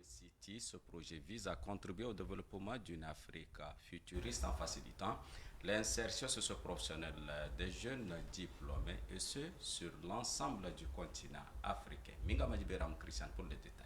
City, ce projet vise à contribuer au développement d'une Afrique futuriste en facilitant l'insertion socio-professionnelle des jeunes diplômés et ce sur l'ensemble du continent africain. Minga Madiberam Christian pour les détails.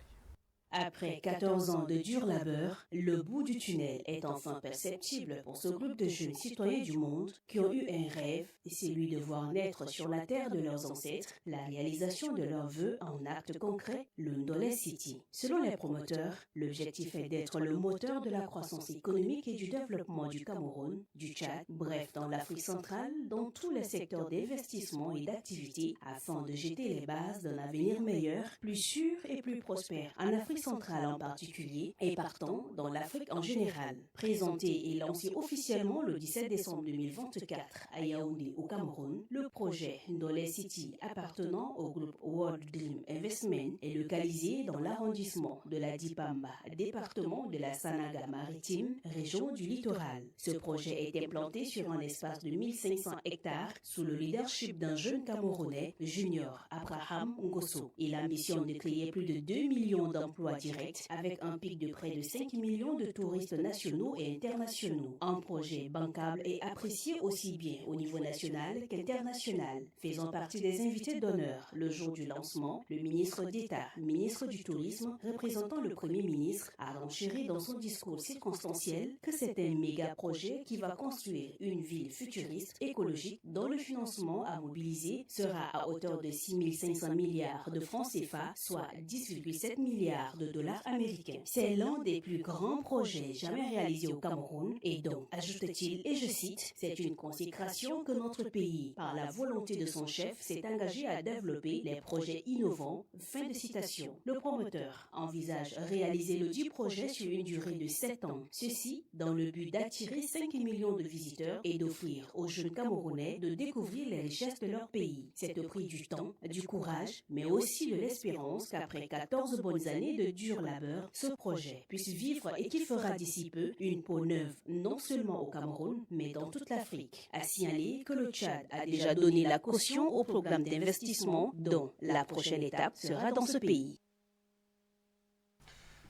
Après 14 ans de dur labeur, le bout du tunnel est enfin perceptible pour ce groupe de jeunes citoyens du monde qui ont eu un rêve, et celui de voir naître sur la terre de leurs ancêtres la réalisation de leurs vœux en actes concrets, le Ndolé City. Selon les promoteurs, l'objectif est d'être le moteur de la croissance économique et du développement du Cameroun, du Tchad, bref dans l'Afrique centrale, dans tous les secteurs d'investissement et d'activité, afin de jeter les bases d'un avenir meilleur, plus sûr et plus prospère en Afrique centrale en particulier et partant dans l'Afrique en général. Présenté et lancé officiellement le 17 décembre 2024 à Yaoundé au Cameroun, le projet Ndolé City appartenant au groupe World Dream Investment est localisé dans l'arrondissement de la Dipamba, département de la Sanaga maritime, région du littoral. Ce projet est implanté sur un espace de 1500 hectares sous le leadership d'un jeune Camerounais, Junior Abraham Ngosso. Il ambitionne de créer plus de 2 millions d'emplois direct avec un pic de près de 5 millions de touristes nationaux et internationaux. Un projet bancable et apprécié aussi bien au niveau national qu'international. Faisant partie des invités d'honneur le jour du lancement, le ministre d'État, ministre du Tourisme, représentant le Premier ministre, a renchéri dans son discours circonstanciel que c'est un méga projet qui va construire une ville futuriste, écologique, dont le financement à mobiliser sera à hauteur de 6 500 milliards de francs CFA, soit 10,7 milliards de dollars américains. C'est l'un des plus grands projets jamais réalisés au Cameroun et donc, ajoute-t-il, et je cite, c'est une consécration que notre pays, par la volonté de son chef, s'est engagé à développer les projets innovants. Fin de citation. Le promoteur envisage réaliser le dit projet sur une durée de 7 ans. Ceci dans le but d'attirer 5 millions de visiteurs et d'offrir aux jeunes Camerounais de découvrir les richesses de leur pays. C'est au prix du temps, du courage, mais aussi de l'espérance qu'après 14 bonnes années de dur labeur, ce projet puisse vivre et qu'il fera d'ici peu une peau neuve, non seulement au Cameroun, mais dans toute l'Afrique. À signaler que le Tchad a déjà donné la caution au programme d'investissement dont la prochaine étape sera dans ce pays.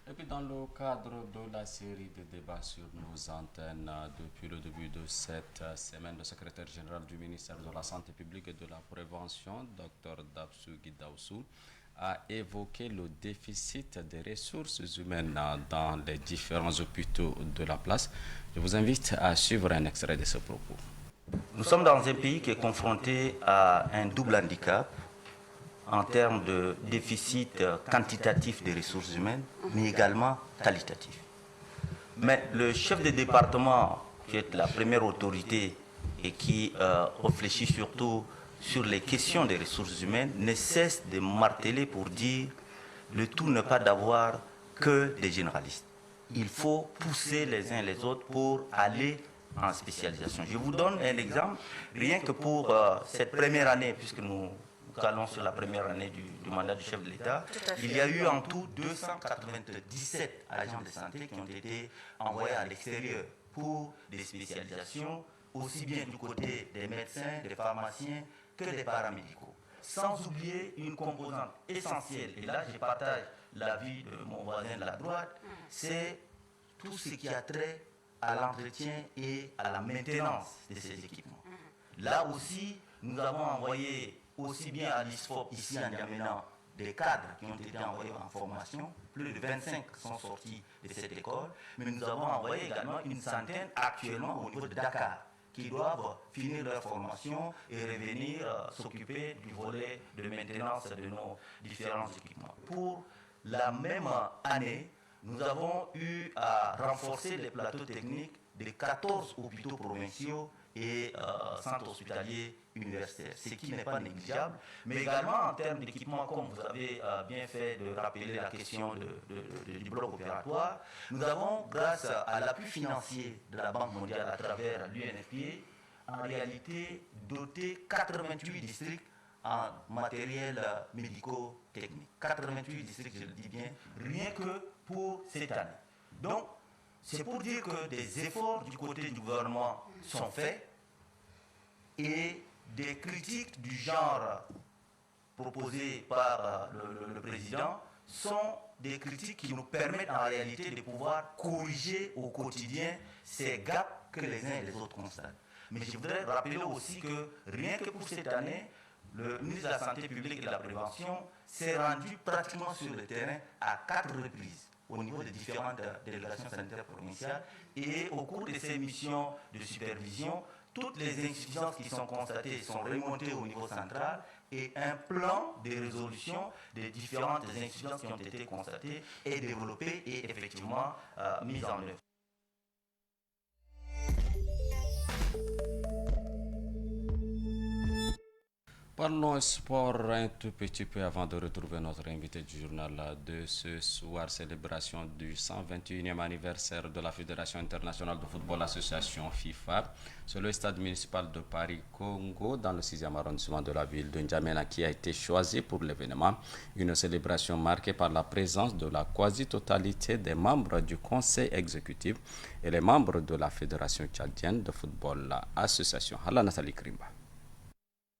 Et puis dans le cadre de la série de débats sur nos antennes depuis le début de cette semaine, le secrétaire général du ministère de la Santé publique et de la Prévention, Dr Dapsou Guidaoussou, a évoqué le déficit des ressources humaines dans les différents hôpitaux de la place. Je vous invite à suivre un extrait de ce propos. Nous sommes dans un pays qui est confronté à un double handicap en termes de déficit quantitatif des ressources humaines, mais également qualitatif. Mais le chef de département, qui est la première autorité et qui réfléchit surtout sur les questions des ressources humaines, ne cesse de marteler pour dire le tout n'est pas d'avoir que des généralistes. Il faut pousser les uns les autres pour aller en spécialisation. Je vous donne un exemple, rien que pour cette première année, puisque nous allons sur la première année du mandat du chef de l'État, il y a eu en tout 297 agents de santé qui ont été envoyés à l'extérieur pour des spécialisations, aussi bien du côté des médecins, des pharmaciens, que des paramédicaux. Sans oublier une composante essentielle, et là je partage l'avis de mon voisin de la droite, c'est tout ce qui a trait à l'entretien et à la maintenance de ces équipements. Là aussi, nous avons envoyé aussi bien à l'ISFOP ici en N'Djamena des cadres qui ont été envoyés en formation, plus de 25 sont sortis de cette école, mais nous avons envoyé également une centaine actuellement au niveau de Dakar, qui doivent finir leur formation et revenir s'occuper du volet de maintenance de nos différents équipements. Pour la même année, nous avons eu à renforcer les plateaux techniques de 14 hôpitaux provinciaux et centres hospitaliers universitaires, ce qui n'est pas négligeable, mais également en termes d'équipement, comme vous avez bien fait de rappeler la question du bloc opératoire, nous avons, grâce à l'appui financier de la Banque mondiale à travers l'UNFPA, en réalité doté 88 districts en matériel médico-technique. 88 districts, je le dis bien, rien que pour cette année. Donc, c'est pour dire que des efforts du côté du gouvernement sont faits et des critiques du genre proposées par le président sont des critiques qui nous permettent en réalité de pouvoir corriger au quotidien ces gaps que les uns et les autres constatent. Mais je voudrais rappeler aussi que rien que pour cette année, le ministre de la Santé publique et de la Prévention s'est rendu pratiquement sur le terrain à 4 reprises au niveau des différentes délégations sanitaires provinciales, et au cours de ces missions de supervision, toutes les insuffisances qui sont constatées sont remontées au niveau central et un plan de résolution des différentes insuffisances qui ont été constatées est développé et effectivement mis en œuvre. Parlons sport un tout petit peu avant de retrouver notre invité du journal de ce soir, célébration du 121e anniversaire de la Fédération internationale de football association FIFA. C'est le stade municipal de Paris-Congo, dans le 6e arrondissement de la ville de N'Djamena, qui a été choisi pour l'événement. Une célébration marquée par la présence de la quasi-totalité des membres du conseil exécutif et les membres de la Fédération tchadienne de football association. Hala Nathalie Krimba.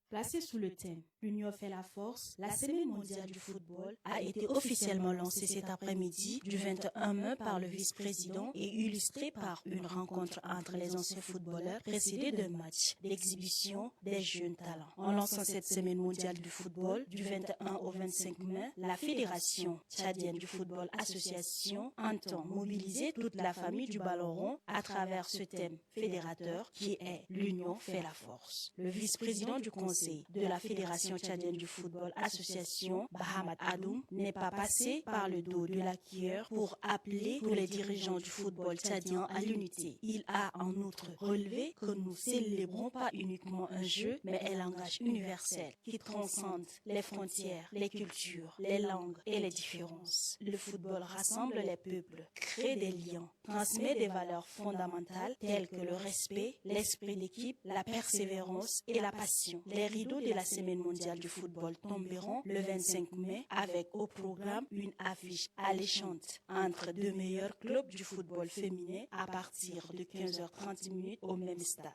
Placée sous le thème « L'Union fait la force », la Semaine mondiale du football a été officiellement lancée cet après-midi du 21 mai par le vice-président et illustrée par une rencontre entre les anciens footballeurs précédée d'un match d'exhibition des jeunes talents. En lançant cette Semaine mondiale du football du 21 au 25 mai, la Fédération tchadienne du football association entend mobiliser toute la famille du ballon rond à travers ce thème fédérateur qui est « L'Union fait la force ». Le vice-président du conseil de la Fédération tchadienne du football association, Bahamad Adoum, n'est pas passé par le dos de l'acquéreur pour appeler tous les dirigeants du football tchadien à l'unité. Il a en outre relevé que nous célébrons pas uniquement un jeu, mais un langage universel qui transcende les frontières, les cultures, les langues et les différences. Le football rassemble les peuples, crée des liens, transmet des valeurs fondamentales telles que le respect, l'esprit d'équipe, la persévérance et la passion. Les rideaux de la Semaine mondiale du football tomberont le 25 mai avec au programme une affiche alléchante entre deux meilleurs clubs du football féminin à partir de 15h30 au même stade.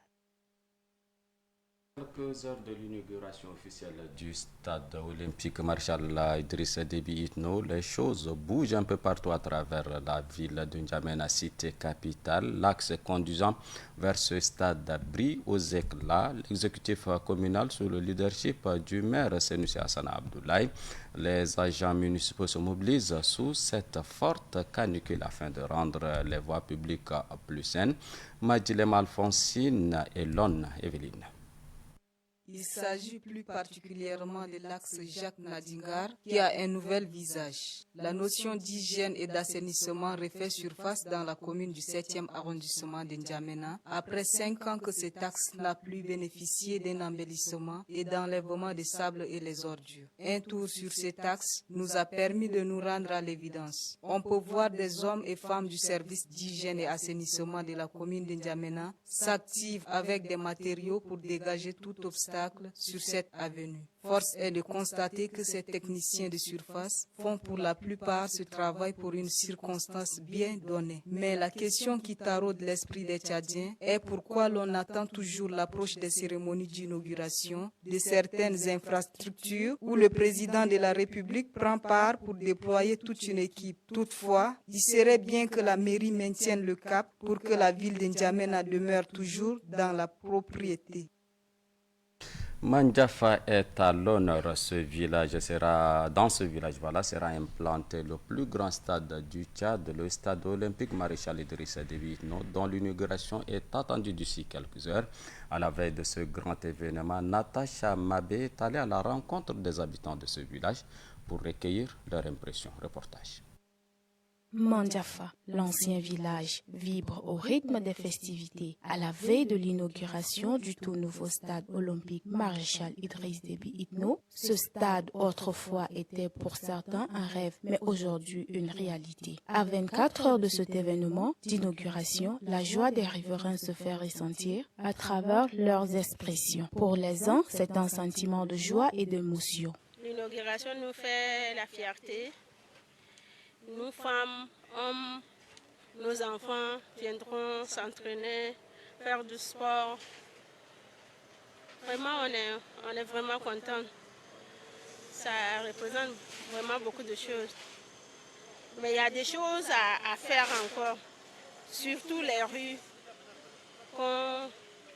Quelques heures de l'inauguration officielle du stade olympique Marshal Idriss Déby Itno, les choses bougent un peu partout à travers la ville de N'Djamena, cité capitale. L'axe conduisant vers ce stade brille aux éclats. L'exécutif communal, sous le leadership du maire Sénoussi Hassana Abdoulaye, les agents municipaux se mobilisent sous cette forte canicule afin de rendre les voies publiques plus saines. Madjilem Alphonsine et Lone Evelyne. Il s'agit plus particulièrement de l'axe Jacques Nadingar qui a un nouvel visage. La notion d'hygiène et d'assainissement refait surface dans la commune du 7e arrondissement de N'Djamena après 5 ans que cet axe n'a plus bénéficié d'un embellissement et d'enlèvement des sables et les ordures. Un tour sur cet axe nous a permis de nous rendre à l'évidence. On peut voir des hommes et femmes du service d'hygiène et assainissement de la commune de N'Djamena s'activent avec des matériaux pour dégager tout obstacle sur cette avenue. Force est de constater que ces techniciens de surface font pour la plupart ce travail pour une circonstance bien donnée. Mais la question qui taraude l'esprit des Tchadiens est pourquoi l'on attend toujours l'approche des cérémonies d'inauguration de certaines infrastructures où le président de la République prend part pour déployer toute une équipe. Toutefois, il serait bien que la mairie maintienne le cap pour que la ville de N'Djamena demeure toujours dans la propriété. Mandjafa est à l'honneur. Dans ce village sera implanté le plus grand stade du Tchad, le stade olympique Maréchal Idriss Déby Itno, dont l'inauguration est attendue d'ici quelques heures. À la veille de ce grand événement, Natacha Mabé est allée à la rencontre des habitants de ce village pour recueillir leurs impressions. Reportage. Mandjafa, l'ancien village, vibre au rythme des festivités à la veille de l'inauguration du tout nouveau stade olympique Maréchal Idriss Déby Itno. Ce stade autrefois était pour certains un rêve, mais aujourd'hui une réalité. À 24 heures de cet événement d'inauguration, la joie des riverains se fait ressentir à travers leurs expressions. Pour les uns, c'est un sentiment de joie et d'émotion. L'inauguration nous fait la fierté. Nous, femmes, hommes, nos enfants viendront s'entraîner, faire du sport. Vraiment, on est vraiment contents. Ça représente vraiment beaucoup de choses. Mais il y a des choses à faire encore, surtout les rues, qu'on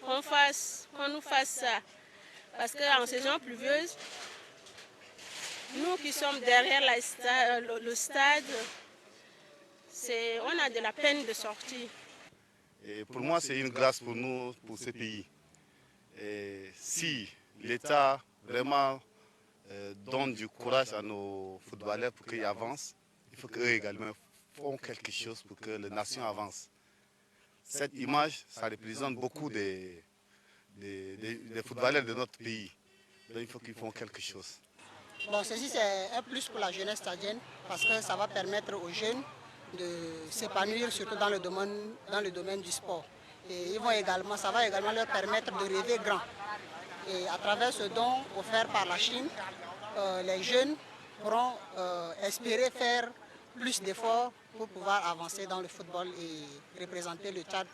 nous fasse ça. Parce qu'en saison pluvieuse, nous qui sommes derrière le stade, on a de la peine de sortir. Et pour moi, c'est une grâce pour nous, pour ce pays. Et si l'État vraiment donne du courage à nos footballeurs pour qu'ils avancent, il faut qu'eux également font quelque chose pour que la nation avance. Cette image, ça représente beaucoup des footballeurs de notre pays. Donc il faut qu'ils font quelque chose. Bon, ceci c'est un plus pour la jeunesse stadienne parce que ça va permettre aux jeunes de s'épanouir surtout dans le domaine du sport. Et ça va également leur permettre de rêver grand. Et à travers ce don offert par la Chine, les jeunes pourront espérer faire plus d'efforts pour pouvoir avancer dans le football et représenter le Tchad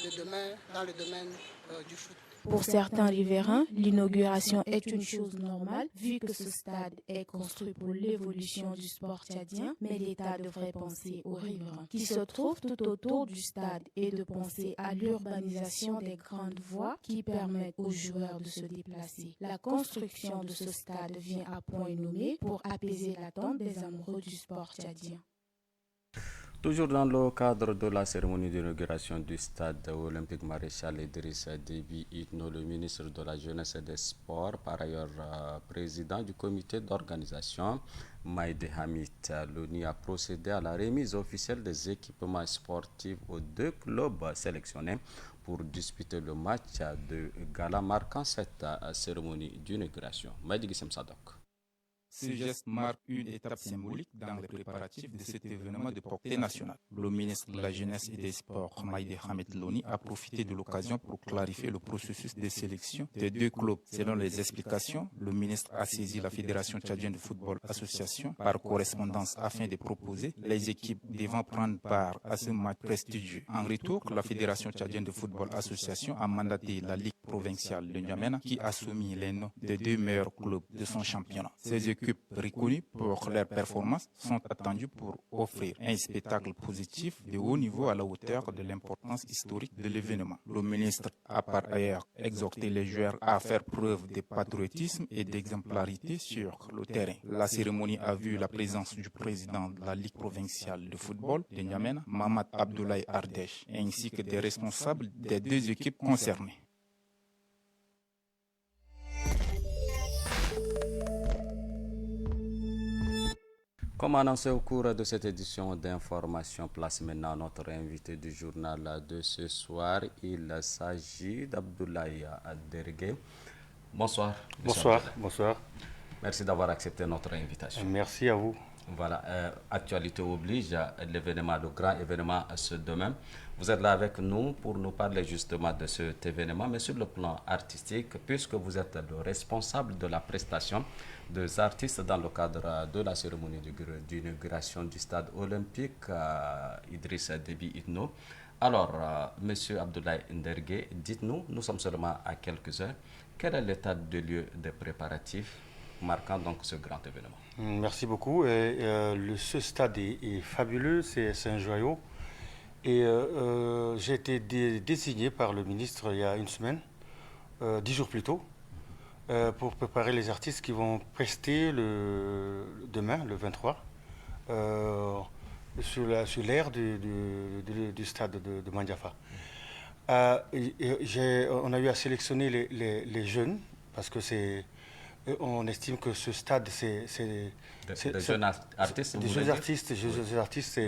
de demain dans le domaine du foot. Pour certains riverains, l'inauguration est une chose normale vu que ce stade est construit pour l'évolution du sport tchadien, mais l'État devrait penser aux riverains qui se trouvent tout autour du stade et de penser à l'urbanisation des grandes voies qui permettent aux joueurs de se déplacer. La construction de ce stade vient à point nommé pour apaiser l'attente des amoureux du sport tchadien. Toujours dans le cadre de la cérémonie d'inauguration du stade olympique Maréchal Idrissa Déby Itno, le ministre de la Jeunesse et des Sports, par ailleurs président du comité d'organisation, Maïdé Hamid Louni, a procédé à la remise officielle des équipements sportifs aux 2 clubs sélectionnés pour disputer le match de gala marquant cette cérémonie d'inauguration. Maïdé Gissem Sadok. Ce geste marque une étape symbolique dans les préparatifs de cet événement de portée nationale. Le ministre de la Jeunesse et des Sports, Maïdé Hamid Louni, a profité de l'occasion pour clarifier le processus de sélection des 2 clubs. Selon les explications, le ministre a saisi la Fédération tchadienne de football association par correspondance afin de proposer les équipes devant prendre part à ce match prestigieux. En retour, la Fédération tchadienne de football association a mandaté la Ligue provinciale de N'Djamena qui a soumis les noms des 2 meilleurs clubs de son championnat. Ces équipes reconnues pour leur performance sont attendues pour offrir un spectacle positif de haut niveau à la hauteur de l'importance historique de l'événement. Le ministre a par ailleurs exhorté les joueurs à faire preuve de patriotisme et d'exemplarité sur le terrain. La cérémonie a vu la présence du président de la Ligue provinciale de football de N'Djamena, Mamad Abdoulaye Ardèche, ainsi que des responsables des 2 équipes concernées. Comme annoncé au cours de cette édition d'information, place maintenant notre invité du journal de ce soir. Il s'agit d'Abdoulaye Dergué. Bonsoir. Bonsoir. Merci d'avoir accepté notre invitation. Merci à vous. Voilà, actualité oblige, l'événement, le grand événement ce demain. Vous êtes là avec nous pour nous parler justement de cet événement, mais sur le plan artistique, puisque vous êtes le responsable de la prestation des artistes dans le cadre de la cérémonie d'inauguration du stade olympique Idrissa Déby Itno. Alors, Monsieur Abdoulaye Dergué, dites-nous, nous sommes seulement à quelques heures, quel est l'état de lieu des préparatifs marquant donc ce grand événement? Merci beaucoup. Ce stade est fabuleux, c'est un joyau. Et j'ai été désigné par le ministre il y a une semaine, 10 jours plus tôt, pour préparer les artistes qui vont prester demain, le 23, sur l'aire du stade de Mandiafa. On a eu à sélectionner les jeunes, parce que on estime que ce stade, c'est des jeunes artistes. Des jeunes artistes,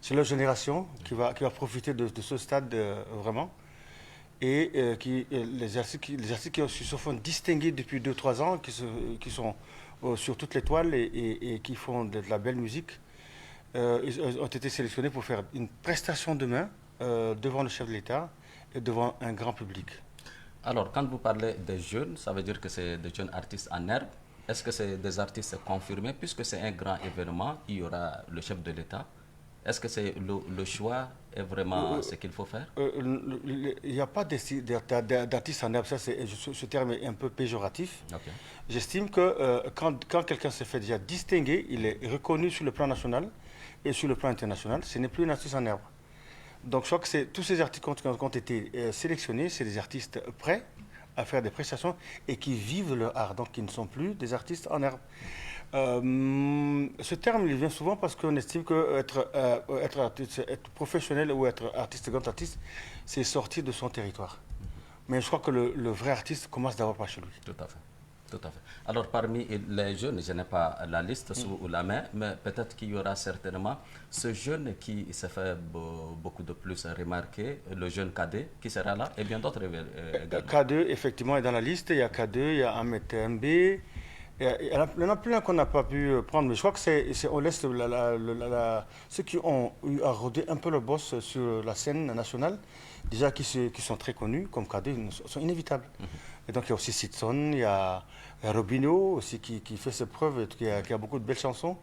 c'est leur génération qui va profiter de ce stade vraiment. Et les artistes qui se font distinguer depuis 2-3 ans, qui sont sur toute l'étoile et qui font de la belle musique, ils ont été sélectionnés pour faire une prestation demain devant le chef de l'État et devant un grand public. Alors, quand vous parlez des jeunes, ça veut dire que c'est des jeunes artistes en herbe. Est-ce que c'est des artistes confirmés? Puisque c'est un grand événement, il y aura le chef de l'État. Est-ce que c'est le choix est vraiment ce qu'il faut faire? Il n'y a pas d'artistes en herbe. Ce terme est un peu péjoratif. Okay. J'estime que quand quelqu'un se fait déjà distinguer, il est reconnu sur le plan national, et sur le plan international, ce n'est plus un artiste en herbe. Donc je crois que tous ces artistes qui ont été sélectionnés, c'est des artistes prêts à faire des prestations et qui vivent de leur art, donc qui ne sont plus des artistes en herbe. Ce terme, il vient souvent parce qu'on estime qu'être être professionnel ou être artiste, grand artiste, c'est sortir de son territoire. Mais je crois que le vrai artiste commence d'abord par chez lui. Tout à fait. Tout à fait. Alors, parmi les jeunes, je n'ai pas la liste sous la main, mais peut-être qu'il y aura certainement ce jeune qui se fait beaucoup de plus remarquer, le jeune K2 qui sera là, et bien d'autres également. K2, effectivement, est dans la liste. Il y a K2, il y a Ahmed TMB. Il y en a plein qu'on n'a pas pu prendre, mais je crois que on laisse ceux qui ont eu à rôder un peu le boss sur la scène nationale, déjà qui sont très connus, comme K2, sont inévitables. Et donc il y a aussi Sidson, il y a Robinho aussi qui fait ses preuves et qui a beaucoup de belles chansons.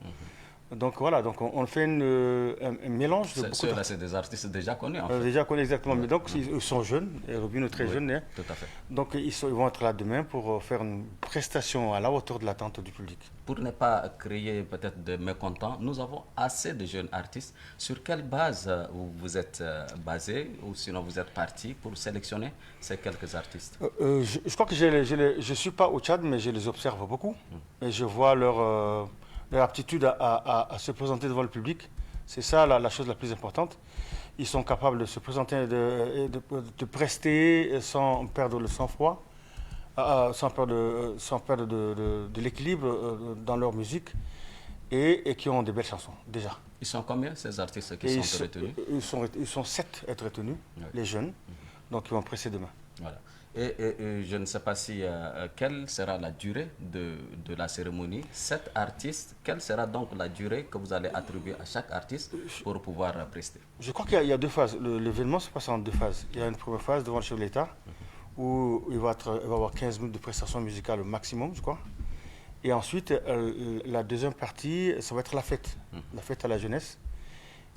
Donc voilà, donc on fait un mélange de beaucoup Ceux-là, c'est des artistes déjà connus en fait. Déjà connus, exactement. Mais donc ils sont jeunes, et Robinho très jeune. Hein. Tout à fait. Donc ils vont être là demain pour faire une prestation à la hauteur de l'attente du public. Pour ne pas créer peut-être de mécontents, nous avons assez de jeunes artistes. Sur quelle base vous êtes basé ou sinon vous êtes parti pour sélectionner ces quelques artistes? Je crois que je ne suis pas au Tchad, mais je les observe beaucoup. Et je vois leur aptitude à se présenter devant le public. C'est ça la chose la plus importante. Ils sont capables de se présenter, de prester sans perdre le sang-froid, sans perdre de l'équilibre dans leur musique et qui ont des belles chansons, déjà. Ils sont combien ces artistes qui sont retenus? Ils sont 7 à être retenus, les jeunes, donc ils vont presser demain. Voilà. Et je ne sais pas si quelle sera la durée de la cérémonie. 7 artistes, quelle sera donc la durée que vous allez attribuer à chaque artiste pour pouvoir prester? Je crois qu'il y a 2 phases. L'événement se passe en 2 phases. Il y a une première phase devant le chef de l'État où il va avoir 15 minutes de prestations musicales au maximum, je crois. Et ensuite, la deuxième partie, ça va être la fête à la jeunesse.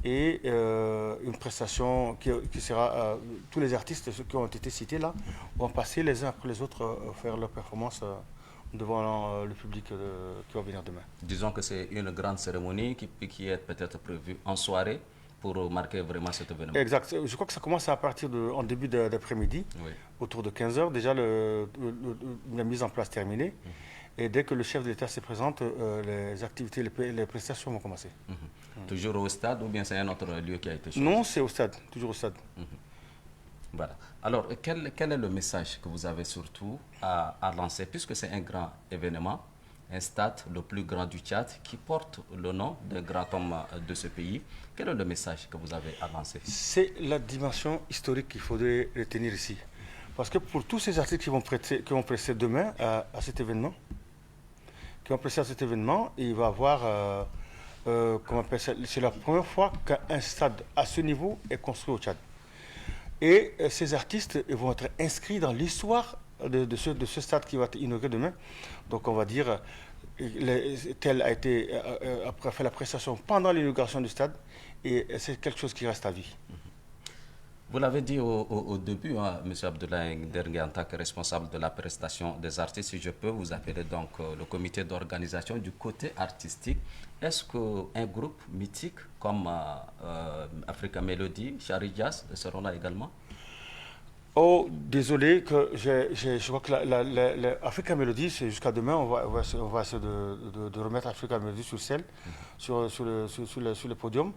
Et une prestation qui sera... tous les artistes qui ont été cités là vont passer les uns après les autres faire leur performance devant le public qui va venir demain. Disons que c'est une grande cérémonie qui est peut-être prévue en soirée pour marquer vraiment cet événement. Exact. Je crois que ça commence à partir en début d'après-midi, autour de 15 h. Déjà, la mise en place terminée. Et dès que le chef de l'État se présente, les activités, les prestations vont commencer. Toujours au stade ou bien c'est un autre lieu qui a été choisi? Non, c'est au stade, toujours au stade. Voilà. Alors, quel est le message que vous avez surtout à lancer, puisque c'est un grand événement, un stade le plus grand du Tchad qui porte le nom d'un grand homme de ce pays? Quel est le message que vous avez à lancer? C'est la dimension historique qu'il faudrait retenir ici. Parce que pour tous ces artistes qui vont prester demain à cet événement, il va avoir, c'est la première fois qu'un stade à ce niveau est construit au Tchad. Et ces artistes vont être inscrits dans l'histoire de ce stade qui va être inauguré demain. Donc on va dire, tel a fait la prestation pendant l'inauguration du stade, et c'est quelque chose qui reste à vie. Vous l'avez dit au début, hein, M. Abdoulaye Ndergué, en tant que responsable de la prestation des artistes, si je peux vous appeler donc le comité d'organisation du côté artistique. Est-ce qu'un groupe mythique comme Africa Melody, Chari Jazz seront là également? Oh, désolé, je crois que Africa Melody, c'est jusqu'à demain, on va essayer de remettre Africa Melody sur scène, sur le podium.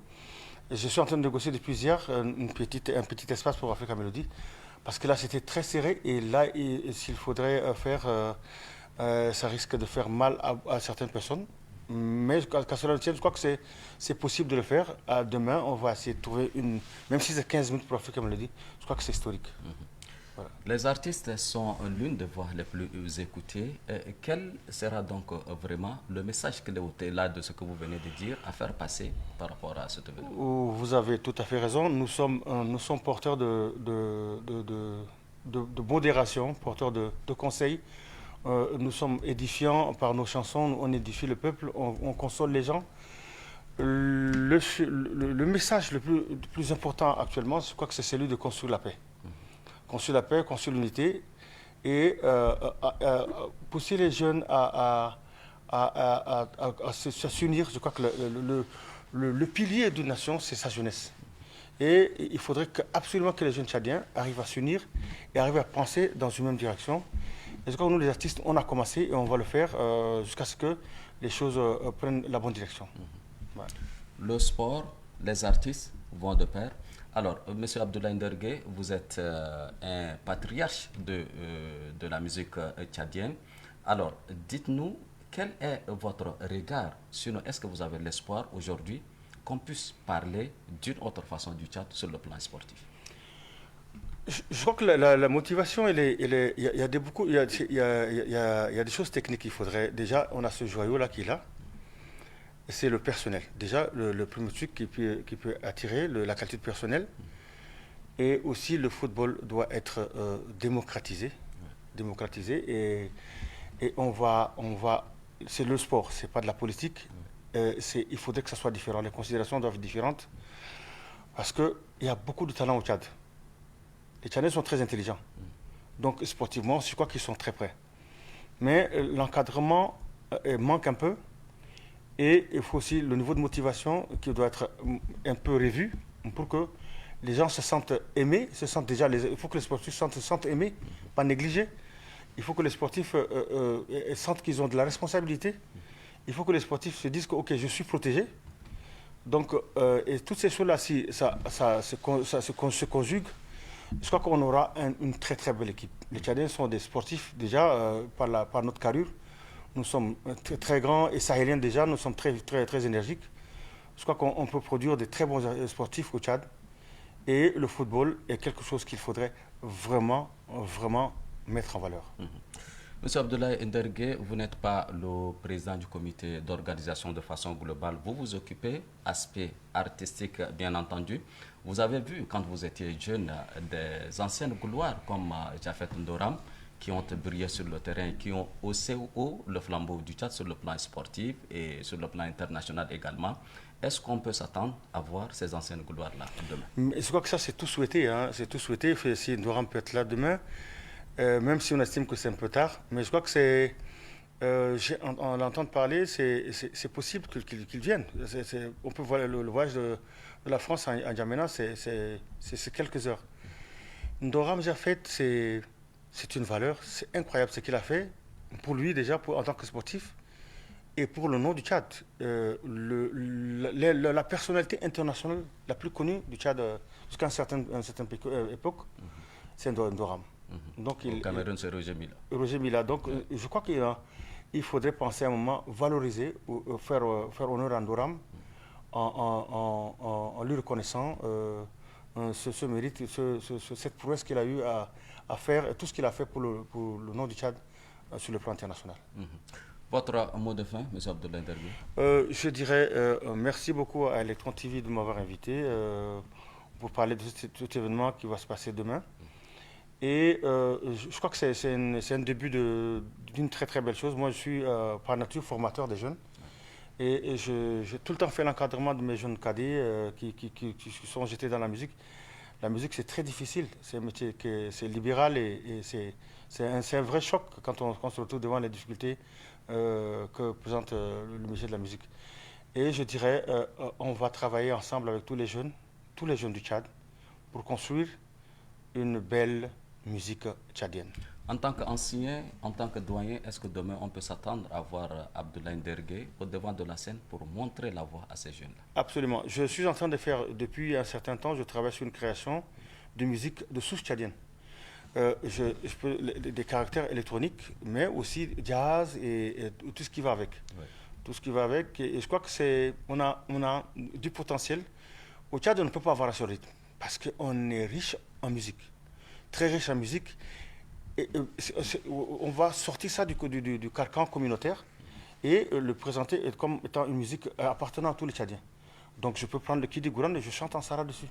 Je suis en train de négocier depuis hier un petit espace pour Africa Melody, parce que là c'était très serré, et là s'il faudrait faire, ça risque de faire mal à certaines personnes. Mais qu'à cela ne tienne, je crois que c'est possible de le faire. Demain, on va essayer de trouver même si c'est 15 minutes pour Africa Melody, je crois que c'est historique. Voilà. Les artistes sont l'une des voix les plus écoutées. Quel sera donc vraiment le message clé au-delà de ce que vous venez de dire à faire passer par rapport à cet événement? Vous avez tout à fait raison. Nous sommes porteurs de modération, porteurs de conseils. Nous sommes édifiants par nos chansons, on édifie le peuple, on console les gens. Le message le plus important actuellement, je crois que c'est celui de construire la paix. Construire la paix, construire l'unité, et pousser les jeunes à s'unir. Je crois que le pilier d'une nation, c'est sa jeunesse. Et il faudrait absolument que les jeunes Tchadiens arrivent à s'unir et arrivent à penser dans une même direction. Et je crois que nous, les artistes, on a commencé et on va le faire jusqu'à ce que les choses prennent la bonne direction. Ouais. Le sport, les artistes vont de pair. Alors, M. Abdoulaye Ndergué, vous êtes un patriarche de la musique tchadienne. Alors, dites-nous, quel est votre regard sur nous? Est-ce que vous avez l'espoir aujourd'hui qu'on puisse parler d'une autre façon du Tchad sur le plan sportif? Je crois que la motivation, il y a des choses techniques qu'il faudrait. Déjà, on a ce joyau-là qui est là. C'est le personnel. Déjà, le premier truc qui peut attirer, la qualité de personnel. Et aussi, le football doit être démocratisé. Démocratisé. Et on va c'est le sport, c'est pas de la politique. Il faudrait que ça soit différent. Les considérations doivent être différentes. Parce qu'il y a beaucoup de talent au Tchad. Les Tchadiens sont très intelligents. Donc, sportivement, je crois qu'ils sont très prêts. Mais l'encadrement manque un peu. Et il faut aussi le niveau de motivation qui doit être un peu revu pour que les gens se sentent aimés, il faut que les sportifs se sentent aimés, pas négligés. Il faut que les sportifs sentent qu'ils ont de la responsabilité. Il faut que les sportifs se disent que ok, je suis protégé. Donc, et toutes ces choses-là, si ça se conjugue, je crois qu'on aura une très très belle équipe. Les Tchadiens sont des sportifs déjà par notre carrure. Nous sommes très, très grands et sahéliens déjà, nous sommes très, très, très énergiques. Je crois qu'on peut produire des très bons sportifs au Tchad. Et le football est quelque chose qu'il faudrait vraiment, vraiment mettre en valeur. Monsieur Abdoulaye Ndergué, vous n'êtes pas le président du comité d'organisation de façon globale. Vous vous occupez aspect artistique, bien entendu. Vous avez vu, quand vous étiez jeune, des anciennes gloires comme Jafet Ndoram, qui ont brillé sur le terrain, qui ont haussé haut le flambeau du Tchad sur le plan sportif et sur le plan international également. Est-ce qu'on peut s'attendre à voir ces anciennes gloires-là demain? Je crois que ça, c'est tout souhaité. Hein. C'est tout souhaité. Si Ndoram peut être là demain, même si on estime que c'est un peu tard. Mais je crois que c'est... en l'entendre parler, c'est possible qu'il vienne. On peut voir le voyage de la France à N'Djamena, c'est quelques heures. Ndoram Jafet, c'est une valeur, c'est incroyable ce qu'il a fait, pour lui déjà, en tant que sportif, et pour le nom du Tchad. La personnalité internationale la plus connue du Tchad jusqu'à une certaine époque, c'est Ndoram. Donc, au Cameroun, c'est Roger Mila. Roger Mila. Donc, je crois qu'il faudrait penser à un moment, valoriser, ou faire honneur à Ndoram en lui reconnaissant ce mérite, cette prouesse qu'il a eu à faire, tout ce qu'il a fait pour le nom du Tchad sur le plan international. Votre mot de fin, M. Abdoulaye Ndergué? Je dirais merci beaucoup à Electron TV de m'avoir invité pour parler de cet événement qui va se passer demain. Et je crois que c'est un début d'une très très belle chose. Moi, je suis par nature formateur des jeunes. Et j'ai tout le temps fait l'encadrement de mes jeunes cadets qui sont jetés dans la musique. La musique, c'est très difficile. C'est un métier c'est libéral et c'est un vrai choc quand on se retrouve devant les difficultés que présente le métier de la musique. Et je dirais, on va travailler ensemble avec tous les jeunes du Tchad, pour construire une belle musique tchadienne. En tant qu'ancien, en tant que doyen, est-ce que demain on peut s'attendre à voir Abdoulaye Ndergué au devant de la scène pour montrer la voie à ces jeunes-là? Absolument. Je suis en train de faire, depuis un certain temps, je travaille sur une création de musique de souche tchadienne. Je peux des caractères électroniques, mais aussi jazz et tout ce qui va avec. Ouais. Tout ce qui va avec. Et je crois que on a du potentiel. Au Tchad, on ne peut pas avoir à ce rythme parce qu'on est riche en musique, très riche en musique. Et, on va sortir ça du carcan communautaire et le présenter comme étant une musique appartenant à tous les Tchadiens. Donc je peux prendre le Kidi Gouran et je chante en Sara dessus.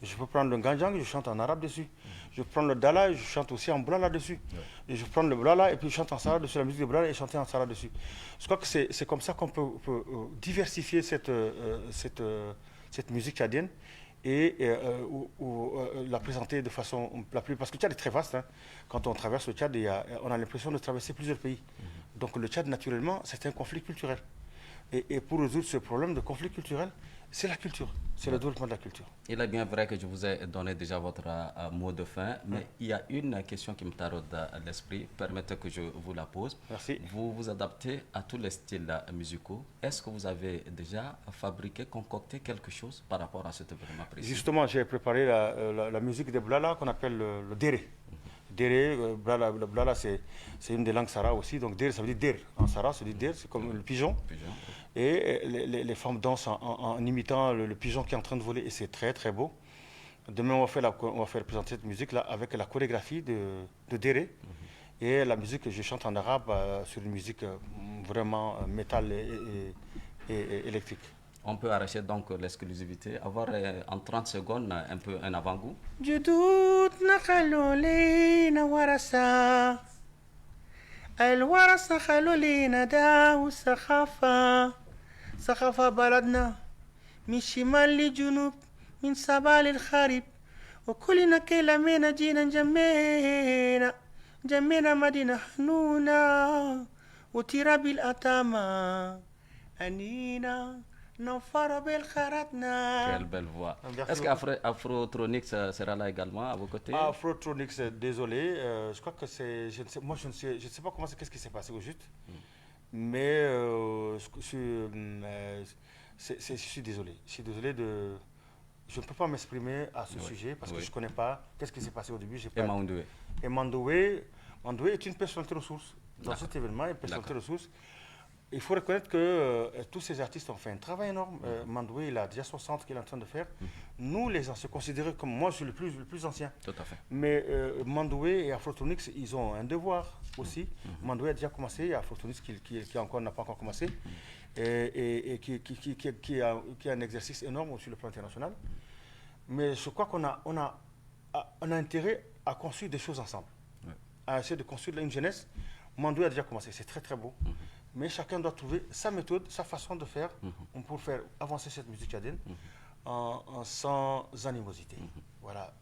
Je peux prendre le Nganjang et je chante en arabe dessus. Je peux prendre le Dala et je chante aussi en Boulala dessus. Et je prends le Boulala et puis je chante en Sara dessus, la musique de Boulala et chanter en Sara dessus. Je crois que c'est comme ça qu'on peut diversifier cette musique tchadienne et la présenter de façon la plus... Parce que le Tchad est très vaste. Hein. Quand on traverse le Tchad, on a l'impression de traverser plusieurs pays. Donc le Tchad, naturellement, c'est un conflit culturel. Et pour résoudre ce problème de conflit culturel, c'est la culture, c'est le développement de la culture. Il est bien vrai que je vous ai donné déjà votre mot de fin, mais il y a une question qui me taraude à l'esprit. Permettez que je vous la pose. Merci. Vous vous adaptez à tous les styles musicaux. Est-ce que vous avez déjà fabriqué, concocté quelque chose par rapport à cet événement précis? Justement, j'ai préparé la musique de Blala qu'on appelle le déré. Déré, Blala, le Blala c'est une des langues Sara aussi, donc déré ça veut dire der. En Sara, ça veut dire der, c'est comme le pigeon. Et les femmes dansent en imitant le pigeon qui est en train de voler, et c'est très très beau. Demain, on va faire présenter cette musique-là avec la chorégraphie de Déré. Et la musique que je chante en arabe sur une musique vraiment métal et électrique. On peut arracher donc l'exclusivité, avoir en 30 secondes un peu un avant-goût. جدود نقلوا لينا ورثة الورثة خلوا لينا داو ثقافة بلدنا من شمال لجنوب من صباح للخريب وكلنا كلامنا جينا جمينا مدينة حنونة وتراب الأتامة أنينا Quelle belle voix. Est-ce qu'Afrotronics sera là également à vos côtés? Afrotronics, désolé, je crois que c'est, je ne sais pas qu'est-ce qui s'est passé au juste, mais je suis désolé. Je ne peux pas m'exprimer à ce sujet parce que je ne connais pas qu'est-ce qui s'est passé au début. Et Mandoué est une personnalité ressource dans cet événement, une personnalité ressource. Il faut reconnaître que tous ces artistes ont fait un travail énorme. Mandoué, il a déjà 60 qu'il est en train de faire. Nous, les anciens, considérés comme moi, je suis le plus ancien. Tout à fait. Mais Mandoué et Afrotronics, ils ont un devoir aussi. Mandoué a déjà commencé, Afrotronics qui n'a pas encore commencé, et qui a un exercice énorme sur le plan international. Mais je crois qu'on a intérêt à construire des choses ensemble, à essayer de construire une jeunesse. Mandoué a déjà commencé, c'est très très beau. Mais chacun doit trouver sa méthode, sa façon de faire pour faire avancer cette musique tchadienne sans animosité. Voilà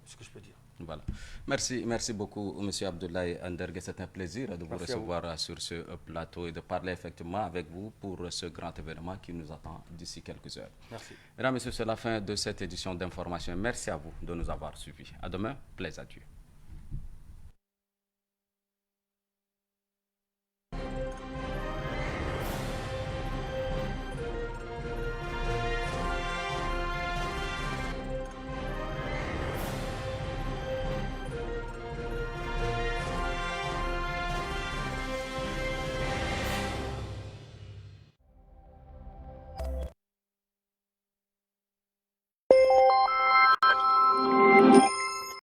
ce que je peux dire. Voilà. Merci beaucoup, M. Abdoulaye Andergué. C'est un plaisir de vous recevoir sur ce plateau et de parler effectivement avec vous pour ce grand événement qui nous attend d'ici quelques heures. Merci. Mesdames et messieurs, c'est la fin de cette édition d'information. Merci à vous de nous avoir suivis. À demain, plaise à Dieu.